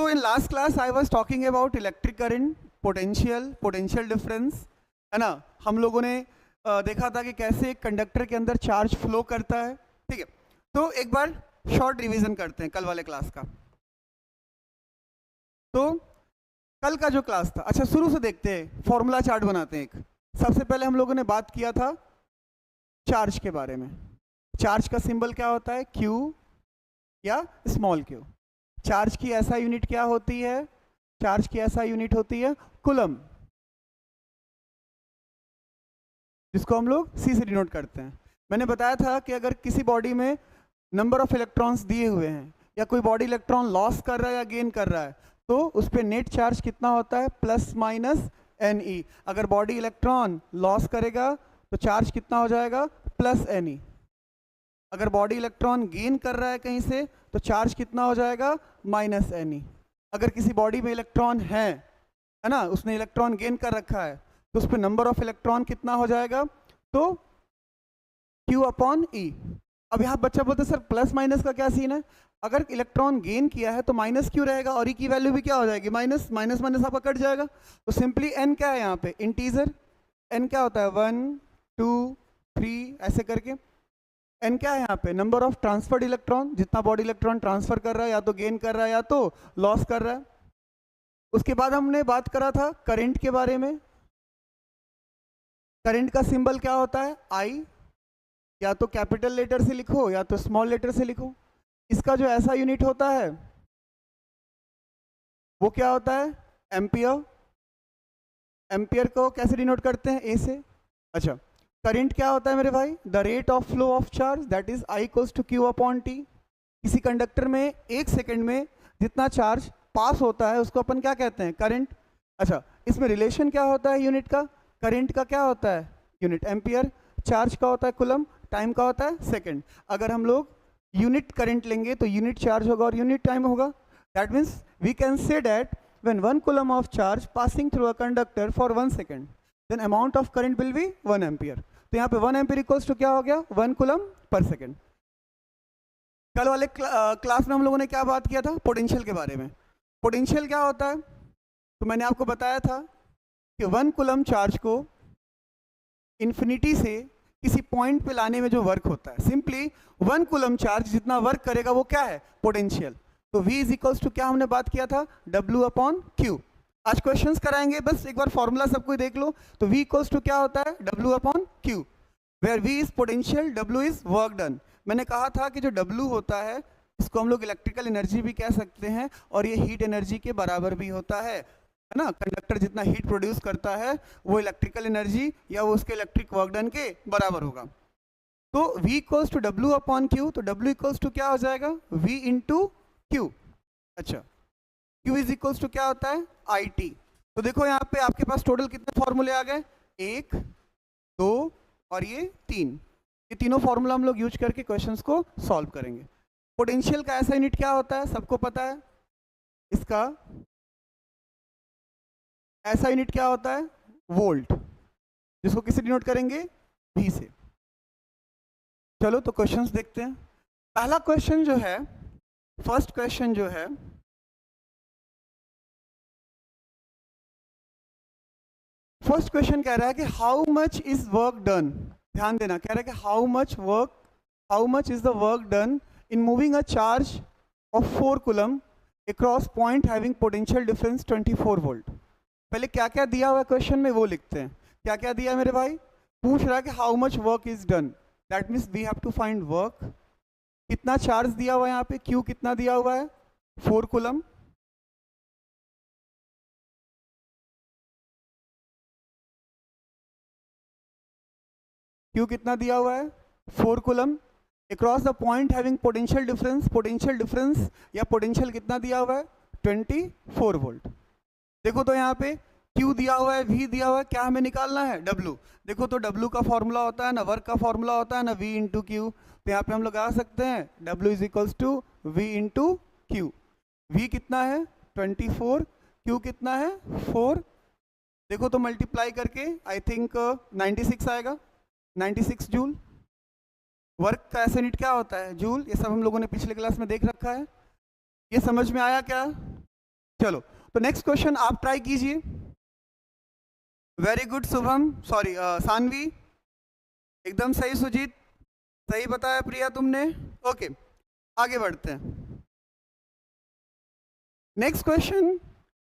So in last class I was talking about electric current, potential difference, है ना। हम लोगों ने देखा था कि कैसे एक कंडक्टर के अंदर चार्ज फ्लो करता है, ठीक है। तो एक बार शॉर्ट रिवीजन करते हैं कल वाले क्लास का। तो कल का जो क्लास था, अच्छा शुरू से देखते हैं, फॉर्मूला चार्ट बनाते हैं। एक सबसे पहले हम लोगों ने बात किया था चार्ज के बारे में। चार्ज का सिंबल क्या होता है, Q या स्मॉल q। चार्ज की ऐसा यूनिट क्या होती है, चार्ज की ऐसा यूनिट होती है कूलम, जिसको हम लोग C से डिनोट करते हैं। मैंने बताया था कि अगर किसी बॉडी में नंबर ऑफ इलेक्ट्रॉन्स दिए हुए हैं या कोई बॉडी इलेक्ट्रॉन लॉस कर रहा है या गेन कर रहा है, तो उस पर नेट चार्ज कितना होता है, प्लस माइनस Ne। अगर बॉडी इलेक्ट्रॉन लॉस करेगा तो चार्ज कितना हो जाएगा, प्लस Ne। अगर बॉडी इलेक्ट्रॉन गेन कर रहा है कहीं से तो चार्ज कितना हो जाएगा, माइनस Ne। अगर किसी बॉडी में इलेक्ट्रॉन है ना, उसने इलेक्ट्रॉन गेन कर रखा है, तो उस पर नंबर ऑफ इलेक्ट्रॉन कितना हो जाएगा, तो Q अपॉन E। अब यहाँ बच्चा बोलते सर प्लस माइनस का क्या सीन है, अगर इलेक्ट्रॉन गेन किया है तो माइनस क्यों रहेगा, और E की वैल्यू भी क्या हो जाएगी, माइनस माइनस माइनस आपका कट जाएगा। तो सिंपली N क्या है यहाँ पे, इंटीजर। N क्या होता है, 1 2 3 ऐसे करके। N क्या है यहाँ पे, नंबर ऑफ ट्रांसफर्ड इलेक्ट्रॉन, जितना बॉडी इलेक्ट्रॉन ट्रांसफर कर रहा है, या तो गेन कर रहा है या तो लॉस कर रहा है। उसके बाद हमने बात करा था करंट के बारे में। करंट का सिंबल क्या होता है, I, या तो कैपिटल लेटर से लिखो या तो स्मॉल लेटर से लिखो। इसका जो ऐसा यूनिट होता है वो क्या होता है, एम्पियर। एम्पियर को कैसे डिनोट करते हैं, A से। अच्छा, करंट क्या होता है मेरे भाई, the rate of flow of charge, that is I equals to Q upon T। किसी कंडक्टर में एक सेकेंड में जितना चार्ज पास होता है उसको अपन क्या कहते हैं, करंट। अच्छा, इसमें रिलेशन क्या होता है यूनिट का, करंट का क्या होता है यूनिट एम्पियर, चार्ज का होता है कूलम, टाइम का होता है सेकेंड। अगर हम लोग यूनिट करंट लेंगे तो यूनिट चार्ज होगा और यूनिट टाइम होगा। That means we can say that when 1 coulomb of charge passing through a conductor for 1 second, then amount of current will be 1 ampere. तो यहाँ पे 1 एम्पियर इक्वल्स टू क्या हो गया, 1 कूलम पर सेकेंड। कल वाले class में हम लोगों ने क्या बात किया था, पोटेंशियल के बारे में। पोटेंशियल क्या होता है, तो मैंने आपको बताया था कि 1 कूलम चार्ज को इन्फिनिटी से किसी पॉइंट पे लाने में जो वर्क होता है, सिंपली 1 कूलम चार्ज जितना वर्क करेगा वो क्या है, पोटेंशियल। तो V इज इक्वल्स टू क्या हमने बात किया था, W अपॉन Q। आज क्वेश्चंस कराएंगे, बस एक बार फॉर्मूला सबको देख लो। तो V इक्वल्स टू क्या होता है, W upon Q, where V is potential, W is work done. मैंने कहा था कि जो W होता है इसको हम लोग इलेक्ट्रिकल एनर्जी भी कह सकते हैं, और ये हीट एनर्जी के बराबर भी होता है ना। कंडक्टर जितना हीट प्रोड्यूस करता है वो इलेक्ट्रिकल एनर्जी या वो उसके इलेक्ट्रिक वर्क डन के बराबर होगा। तो V equals to W upon Q, तो W इक्वल्स टू क्या हो जाएगा, V इंटू Q। अच्छा, Q इज इक्वल्स टू क्या होता है, IT। तो देखो यहाँ पे आपके पास टोटल कितने फॉर्मूले आ गए, 1 2 और ये 3। ये तीनों फॉर्मूला हम लोग यूज करके क्वेश्चंस को सॉल्व करेंगे। पोटेंशियल का ऐसा यूनिट क्या होता है, सबको पता है। इसका ऐसा यूनिट क्या होता है, वोल्ट, जिसको किसे डिनोट करेंगे, V से। चलो तो क्वेश्चंस देखते हैं। पहला क्वेश्चन जो है, फर्स्ट क्वेश्चन जो है, फर्स्ट क्वेश्चन कह रहा है कि how much is work done. ध्यान देना, कह रहा है कि how much is the work done in moving a charge of 4 coulomb across point having potential difference 24 volt. पहले क्या क्या दिया हुआ है क्वेश्चन में वो लिखते हैं। क्या क्या दिया है मेरे भाई, पूछ रहा है कि how much work is done, that means we have to find work. कितना चार्ज दिया हुआ है यहाँ पे, Q कितना दिया हुआ है, 4 कूलम। Q कितना दिया हुआ है, 4 coulomb across the point having potential difference. Potential difference या पोटेंशियल कितना दिया हुआ है, 24 वोल्ट। देखो तो यहाँ पे Q दिया हुआ है, V दिया हुआ है, क्या हमें निकालना है, W। देखो तो W का फॉर्मूला होता है ना, वर्क का फॉर्मूला होता है ना, V इंटू Q। तो यहाँ पे हम लोग आ सकते हैं W is equals to V into Q। V कितना है 24, Q कितना है 4। देखो तो मल्टीप्लाई करके आई थिंक 96 आएगा, 96 जूल। वर्क का ऐसा यूनिट क्या होता है, जूल। ये सब हम लोगों ने पिछले क्लास में देख रखा है। ये समझ में आया क्या, चलो तो नेक्स्ट क्वेश्चन आप ट्राई कीजिए। Very good Shubham, sorry Sanvi, एकदम सही सुजीत, सही बताया प्रिया तुमने। ओके आगे बढ़ते हैं। नेक्स्ट क्वेश्चन,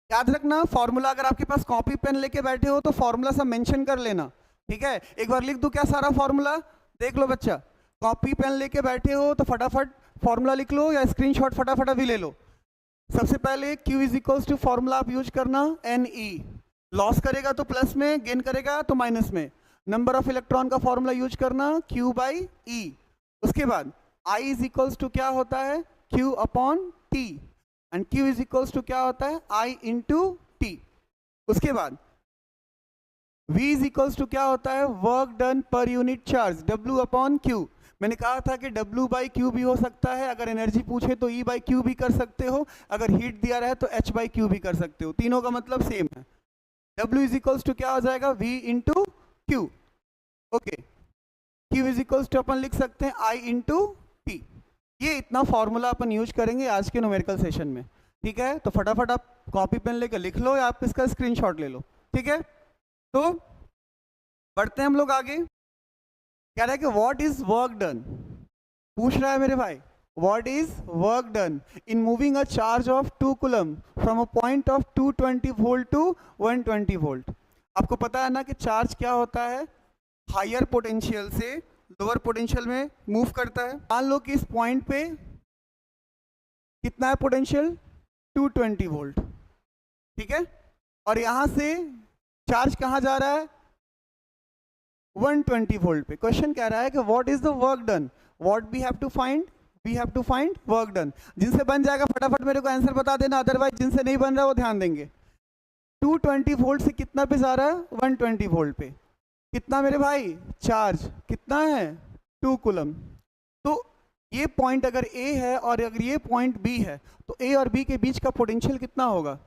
याद रखना फॉर्मूला अगर आपके पास कॉपी पेन लेके बैठे हो तो फॉर्मूला सब मेंशन कर लेना, ठीक है। एक बार लिख दूं क्या सारा फॉर्मूला, देख लो बच्चा, कॉपी पेन लेके बैठे हो तो फटाफट फॉर्मूला लिख लो या स्क्रीनशॉट फटाफट अभी ले लो। सबसे पहले Q is equals to formula आप यूज करना NE, लॉस करेगा तो प्लस में, गेन करेगा तो माइनस में। नंबर ऑफ इलेक्ट्रॉन का फॉर्मूला यूज करना Q बाई E। उसके बाद I इज इक्वल्स टू क्या होता है, Q upon T, and Q is equals to क्या होता है, I इंटू T। उसके बाद V इज इक्वल्स टू क्या होता है, work done per unit charge, W upon Q। मैंने कहा था कि W बाई क्यू भी हो सकता है, अगर एनर्जी पूछे तो E बाई क्यू भी कर सकते हो, अगर हीट दिया रहे तो H बाई क्यू भी कर सकते हो, तीनों का मतलब सेम है। W इज इक्वल्स टू क्या हो जाएगा, V into Q. Okay, Q is equals to अपन लिख सकते हैं I इंटू T। ये इतना फॉर्मूला अपन यूज करेंगे आज के न्यूमेरिकल सेशन में, ठीक है। तो फटाफट आप कॉपी पेन लेकर लिख लो या आप इसका स्क्रीनशॉट ले लो, ठीक है। तो बढ़ते हैं हम लोग आगे। कह रहा है कि व्हाट इज वर्क डन, पूछ रहा है मेरे भाई, what is work done in moving a charge of 2 coulomb from a point of 220 volt to 120 volt. आपको पता है ना कि चार्ज क्या होता है, हायर पोटेंशियल से लोअर पोटेंशियल में मूव करता है। मान लो कि इस पॉइंट पे कितना है पोटेंशियल, 220 वोल्ट, ठीक है, और यहां से चार्ज कहां जा रहा है, 120 वोल्ट पे। क्वेश्चन कह रहा है कि what is the work done, what we have to find, we have to find work done. जिनसे बन जाएगा फटाफट मेरे को आंसर बता देना, अदरवाइज जिनसे नहीं बन रहा वो ध्यान देंगे। 220 वोल्ट से कितना पे जा रहा है, 120 वोल्ट पे, कितना मेरे भाई, चार्ज कितना है, 2 कूलम। तो ये पॉइंट अगर A है और अगर ये पॉइंट B है तो A और B के बीच का पोटेंशियल कितना होगा,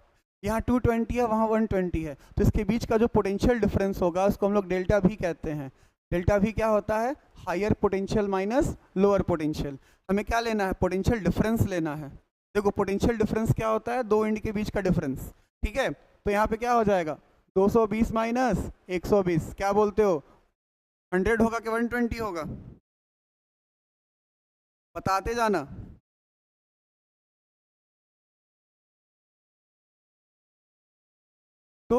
यहाँ 220 है वहाँ 120 है, तो इसके बीच का जो पोटेंशियल डिफरेंस होगा उसको हम लोग डेल्टा V कहते हैं। डेल्टा V क्या होता है, higher potential minus lower potential. हमें क्या लेना है, पोटेंशियल डिफरेंस लेना है। देखो पोटेंशियल डिफरेंस क्या होता है, दो एंड के बीच का डिफरेंस, ठीक है। तो यहाँ पे क्या हो जाएगा, 220 माइनस 120, क्या बोलते हो, 100 होगा कि 120 होगा, बताते जाना। तो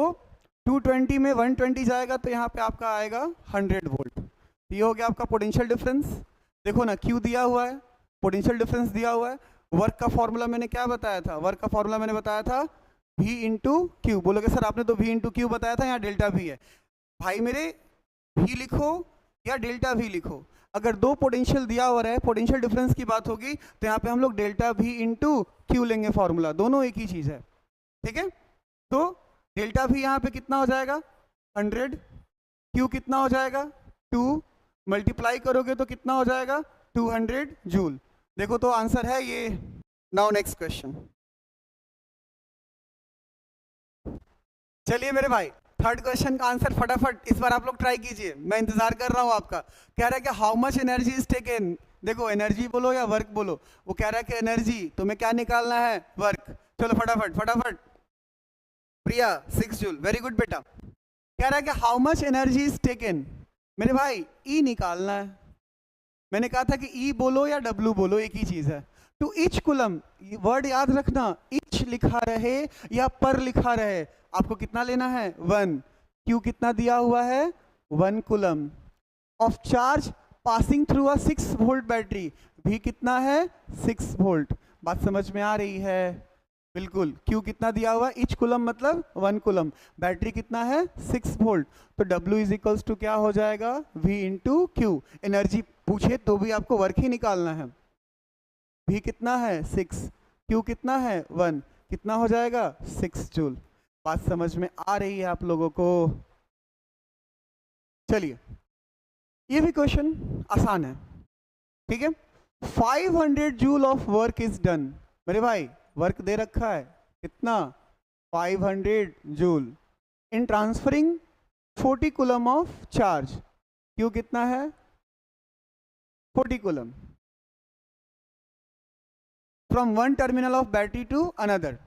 220 में 120 जाएगा तो यहाँ पे आपका आएगा 100 वोल्ट। ये हो गया आपका पोटेंशियल डिफरेंस। देखो ना Q दिया हुआ है, पोटेंशियल डिफरेंस दिया हुआ है। वर्क का फॉर्मूला मैंने क्या बताया था, वर्क का फॉर्मूला मैंने बताया था V इंटू क्यू। बोलोगे सर आपने तो V इंटू क्यू बताया था, यहाँ डेल्टा V है। भाई मेरे V लिखो या डेल्टा V लिखो, अगर दो पोटेंशियल दिया हुआ है, पोटेंशियल डिफरेंस की बात होगी तो यहाँ पे हम लोग डेल्टा V इंटू क्यू लेंगे फॉर्मूला, दोनों एक ही चीज है, ठीक है। तो डेल्टा V यहाँ पे कितना हो जाएगा 100, Q कितना हो जाएगा 2, मल्टीप्लाई करोगे तो कितना हो जाएगा 200 जूल। देखो तो आंसर है ये। नाउ नेक्स्ट क्वेश्चन, चलिए मेरे भाई थर्ड क्वेश्चन का आंसर फटाफट इस बार आप लोग ट्राई कीजिए, मैं इंतजार कर रहा हूँ आपका। कह रहा है कि how much energy is taken, देखो एनर्जी बोलो या वर्क बोलो, वो कह रहा है कि एनर्जी, तुम्हें क्या निकालना है, वर्क। चलो फटाफट फटाफट, प्रिया 6 जूल, वेरी गुड बेटा। कह रहा है कि how much energy is taken, मेरे भाई E निकालना है। मैंने कहा था कि E बोलो या W बोलो एक ही चीज है। टू ईच कुलम, वर्ड याद रखना, ईच लिखा रहे या पर लिखा रहे, आपको कितना लेना है 1। Q कितना दिया हुआ है 1 coulomb of charge passing through a 6 volt battery, V कितना है 6 वोल्ट। बात समझ में आ रही है, बिल्कुल। Q कितना दिया हुआ है, ईच कुलम मतलब 1 कुलम, बैटरी कितना है 6 वोल्ट, तो W इज इक्वल्स टू क्या हो जाएगा V इंटू क्यू। एनर्जी पूछे तो भी आपको वर्क ही निकालना है। V कितना है 6, Q कितना है 1, कितना हो जाएगा 6 जूल। बात समझ में आ रही है आप लोगों को। चलिए ये भी क्वेश्चन आसान है, ठीक है। 500 joule of work is done, मेरे भाई वर्क दे रखा है कितना 500 joule in transferring 40 coulomb of charge, Q कितना है 40 coulomb from one terminal of battery to another.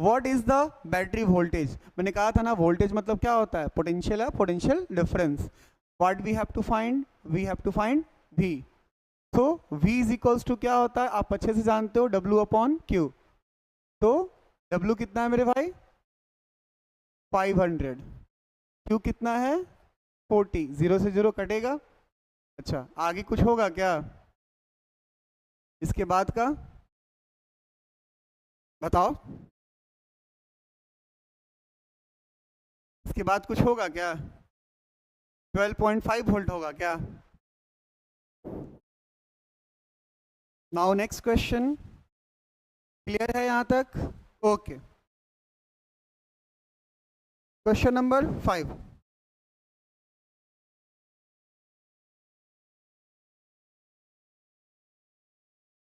What is the battery voltage? मैंने कहा था ना वोल्टेज मतलब क्या होता है, पोटेंशियल है, potential difference. What we have to find? We have to find V. तो V इज इक्वल्स टू क्या होता है, आप अच्छे से जानते हो, W अपॉन Q. तो W कितना है मेरे भाई? 500. Q कितना है? 40. 0 से 0 कटेगा. अच्छा, आगे कुछ होगा क्या इसके बाद का? बताओ, इसके बाद कुछ होगा क्या? 12.5 वोल्ट होगा क्या? Now next question. क्लियर है यहां तक? ओके. Question number 5.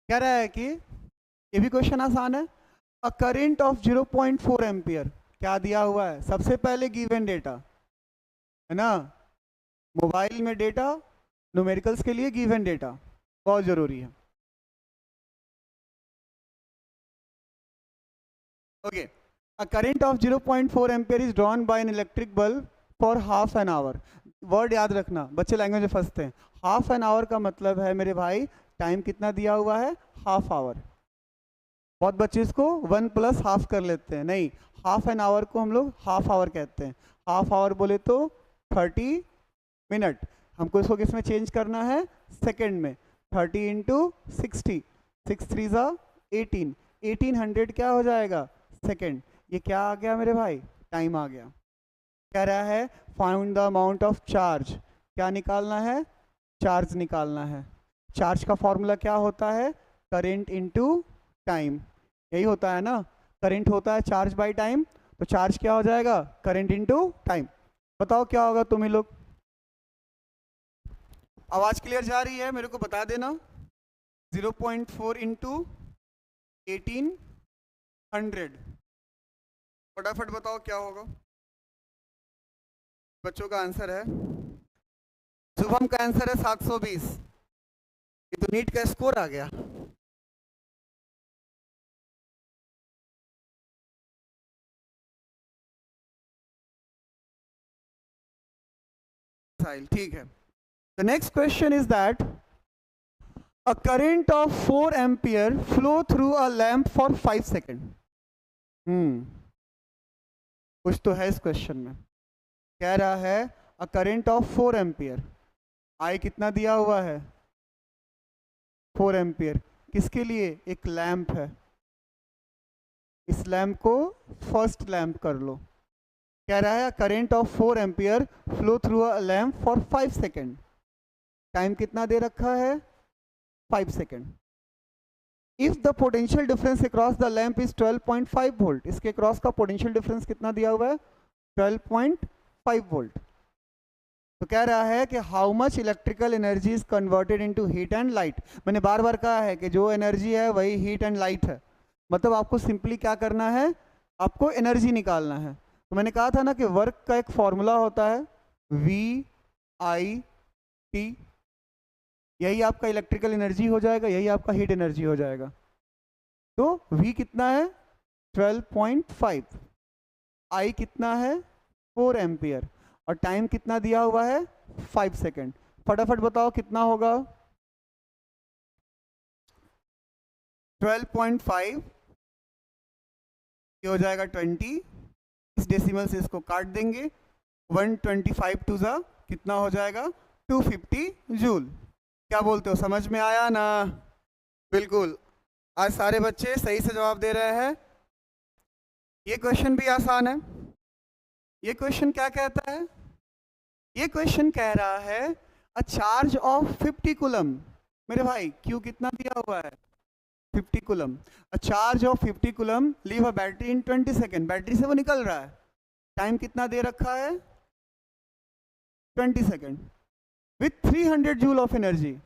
कह रहा है कि ये भी क्वेश्चन आसान है. A current of 0.4 ampere. क्या दिया हुआ है? सबसे पहले गिवन डेटा है ना, मोबाइल में डेटा, न्यूमेरिकल्स के लिए गिवन डेटा बहुत जरूरी है. Okay. A current of 0.4 ampere is drawn by an electric bulb for half an hour. Word याद रखना, बच्चे लैंग्वेज में फंसते हैं. हाफ एन आवर का मतलब है मेरे भाई टाइम कितना दिया हुआ है? Half hour. बहुत बच्चे इसको 1 प्लस हाफ कर लेते हैं. नहीं, हाफ एन आवर को हम लोग हाफ आवर कहते हैं. हाफ आवर बोले तो 30 मिनट. हमको इसको किस में चेंज करना है? सेकंड में. 30 इंटू 60, 6 3 ज़ा 18. 1800 क्या हो जाएगा? सेकंड. ये क्या आ गया मेरे भाई? टाइम आ गया. कह रहा है find the amount of charge. क्या निकालना है? चार्ज निकालना है. चार्ज का फॉर्मूला क्या होता है? Current into time. यही होता है ना, करंट होता है चार्ज बाय टाइम, तो चार्ज क्या हो जाएगा? Current into time. बताओ क्या होगा तुम ही लोग. आवाज क्लियर जा रही है? मेरे को बता देना. 0.4 इंटू 1800. फटाफट बताओ क्या होगा. बच्चों का आंसर है, शुभम का आंसर है 720. ये तो नीट का स्कोर आ गया. ठीक है. The next question is that a current of 4 ampere flow through a lamp for 5 second. कुछ तो है इस क्वेश्चन में. कह रहा है a current of 4 ampere. I कितना दिया हुआ है? 4 एम्पियर. किसके लिए? एक लैम्प है. इस लैम्प को फर्स्ट लैम्प कर लो. कह रहा है current of 4 ampere flow through a lamp for 5 second. Time कितना दे रखा है? 5 second. If the potential difference across the lamp is 12.5 volt. इसके क्रॉस का पोटेंशियल डिफरेंस कितना दिया हुआ है? 12.5 वोल्ट. तो कह रहा है कि how much electrical energy is converted into heat and light. मैंने बार बार कहा है कि जो एनर्जी है वही हीट एंड लाइट है. मतलब आपको सिंपली क्या करना है? आपको एनर्जी निकालना है. तो मैंने कहा था ना कि वर्क का एक फॉर्मूला होता है VIT. यही आपका इलेक्ट्रिकल एनर्जी हो जाएगा, यही आपका हीट एनर्जी हो जाएगा. तो V कितना है? 12.5. I कितना है? 4 एम्पियर. और टाइम कितना दिया हुआ है? 5 सेकेंड. फटाफट बताओ कितना होगा? 12.5 ये हो जाएगा 20. इस डेसिमल से इसको काट देंगे. 125 टू ज़ा कितना हो जाएगा? 250 जूल. क्या बोलते हो, समझ में आया ना? बिल्कुल. आज सारे बच्चे सही से जवाब दे रहे हैं. ये क्वेश्चन भी आसान है. ये क्वेश्चन क्या कहता है? ये क्वेश्चन कह रहा है अ चार्ज ऑफ 50 कूलम. मेरे भाई Q कितना दिया हुआ है? 50 coulomb. A charge of 50 coulomb leave a battery in 20 second. Battery से वो निकल रहा है. टाइम कितना दे रखा है? 20 second. With 300 joule of energy.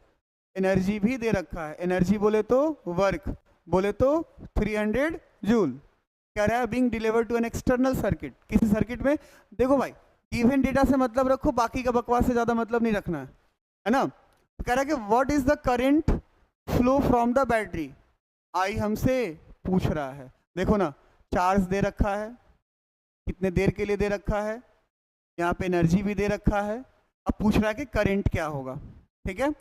Energy भी दे रखा है. एनर्जी बोले तो वर्क, बोले तो 300 जूल. कह रहा है being delivered to an external circuit. किसी सर्किट में. देखो भाई, गिवन डेटा से मतलब रखो, बाकी का बकवास से ज्यादा मतलब नहीं रखना है ना. तो कह रहा है कि what is the current flow from the battery. I हमसे पूछ रहा है. देखो ना, चार्ज दे रखा है, कितने देर के लिए दे रखा है, यहाँ पे एनर्जी भी दे रखा है। अब पूछ रहा है कि करंट क्या होगा, ठीक है।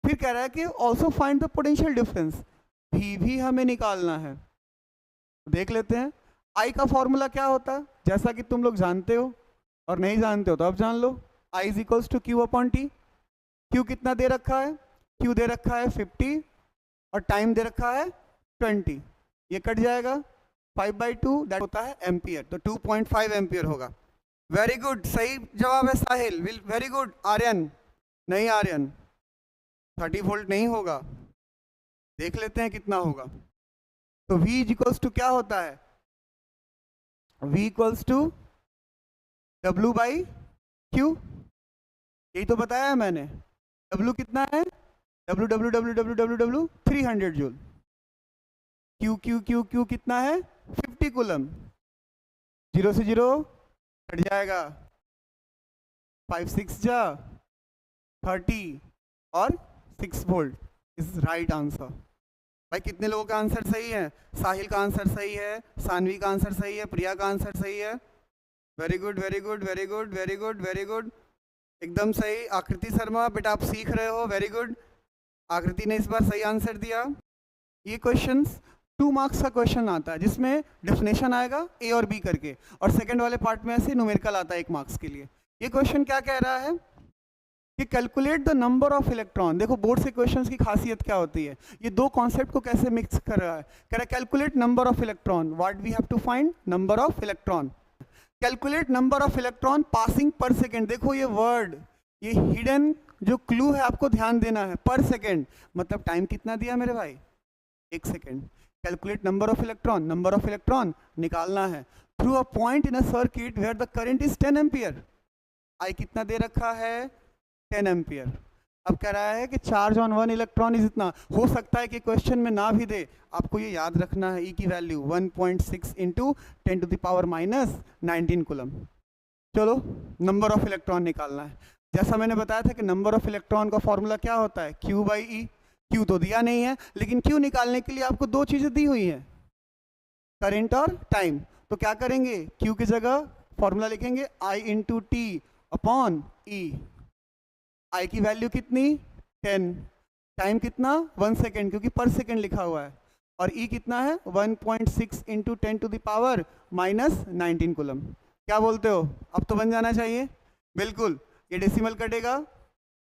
फिर कह रहा है कि also find the potential difference, भी हमें निकालना है। देख लेते हैं आई का फॉर्मूला क्या होता है, जैसा कि तुम लोग जानते हो, और नहीं जानते हो तो अब जान लो। I is equals to Q upon T. Q कितना दे रखा है, क्यू दे रखा है 50 और टाइम दे रखा है 20। ये कट जाएगा 5/2, दैट होता है एम्पियर, तो 2.5 एम्पियर होगा। वेरी गुड, सही जवाब है साहिल। Very good. आर्यन, नहीं आर्यन 30 वोल्ट नहीं होगा, देख लेते हैं कितना होगा। तो V इक्वल्स टू क्या होता है, V equals to W by Q, यही तो बताया है मैंने। W कितना है, W W W W W W 300 joule. Q Q Q Q कितना है 50 कूलम। 0 से 0 कट जाएगा, 5 6 जा 30 और 6 वोल्ट इज राइट आंसर। भाई कितने लोगों का आंसर सही है, साहिल का आंसर सही है, सानवी का आंसर सही है, प्रिया का आंसर सही है। Very good very good very good very good very good, एकदम सही। आकृति शर्मा बेटा आप सीख रहे हो, वेरी गुड। आकृति ने इस बार सही आंसर दिया। ये क्वेश्चंस 2 मार्क्स का क्वेश्चन आता है जिसमें डेफिनेशन आएगा ए और बी करके, और सेकंड वाले पार्ट में ऐसे न्यूमेरिकल आता है 1 मार्क्स के लिए। ये क्वेश्चन क्या कह रहा है कि calculate the number of electron. देखो बोर्ड से क्वेश्चंस की खासियत क्या होती है, ये 2 कॉन्सेप्ट को कैसे मिक्स कर रहा है। कह रहा है calculate number of electron, what we have to find, number of electron. Calculate number of electron passing per second. देखो ये वर्ड, ये हिडन जो क्लू है आपको ध्यान देना है, पर सेकेंड मतलब टाइम कितना दिया मेरे भाई, 1 second. Calculate number of electron, number of electron निकालना है through a point in a circuit where the current is 10 ampere. I कितना दे रखा है 10 एम्पियर। अब कह रहा है कि चार्ज ऑन 1 इलेक्ट्रॉन इज इतना। हो सकता है कि क्वेश्चन में ना भी दे, आपको ये याद रखना है, ई की value 1.6 into 10 to the power -19 coulomb. चलो नंबर ऑफ इलेक्ट्रॉन निकालना है। जैसा मैंने बताया था कि नंबर ऑफ इलेक्ट्रॉन का फॉर्मूला क्या होता है, Q बाई ई। Q तो दिया नहीं है, लेकिन Q निकालने के लिए आपको 2 चीज़ें दी हुई हैं, करंट और टाइम। तो क्या करेंगे, Q की जगह फॉर्मूला लिखेंगे I इंटू टी अपॉन ई। आई की वैल्यू कितनी 10, टाइम कितना 1 सेकेंड क्योंकि पर सेकेंड लिखा हुआ है, और ई कितना है 1.6 into 10 to the power -19 coulomb. क्या बोलते हो, अब तो बन जाना चाहिए। बिल्कुल, ये डेसिमल कटेगा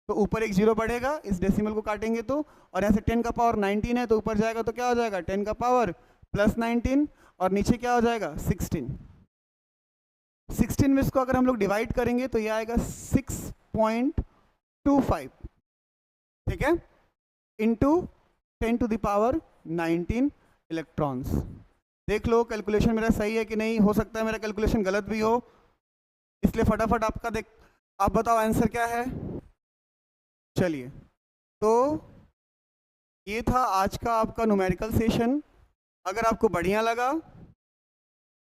तो ऊपर एक 0 बढ़ेगा, इस डेसिमल को काटेंगे तो, और यहाँ से 10 का पावर 19 है तो ऊपर जाएगा तो क्या हो जाएगा 10 का पावर +19, और नीचे क्या हो जाएगा 16। 16 में इसको अगर हम लोग डिवाइड करेंगे तो ये आएगा 6.25, ठीक है, into 10 to the power 19 electrons. देख लो कैलकुलेशन मेरा सही है कि नहीं, हो सकता है मेरा कैलकुलेशन गलत भी हो, इसलिए फटाफट आपका देख, आप बताओ आंसर क्या है। चलिए, तो ये था आज का आपका न्यूमेरिकल सेशन। अगर आपको बढ़िया लगा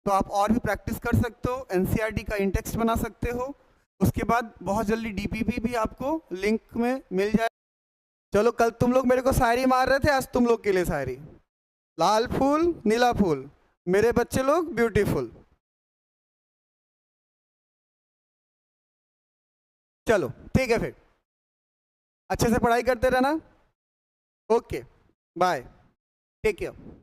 तो आप और भी प्रैक्टिस कर सकते हो, एनसीईआरटी का इंटेक्स्ट बना सकते हो। उसके बाद बहुत जल्दी डीपीपी भी आपको लिंक में मिल जाए। चलो, कल तुम लोग मेरे को शायरी मार रहे थे, आज तुम लोग के लिए शायरी। लाल फूल नीला फूल, मेरे बच्चे लोग ब्यूटीफुल। चलो ठीक है, फिर अच्छे से पढ़ाई करते रहना। Okay, bye, take care.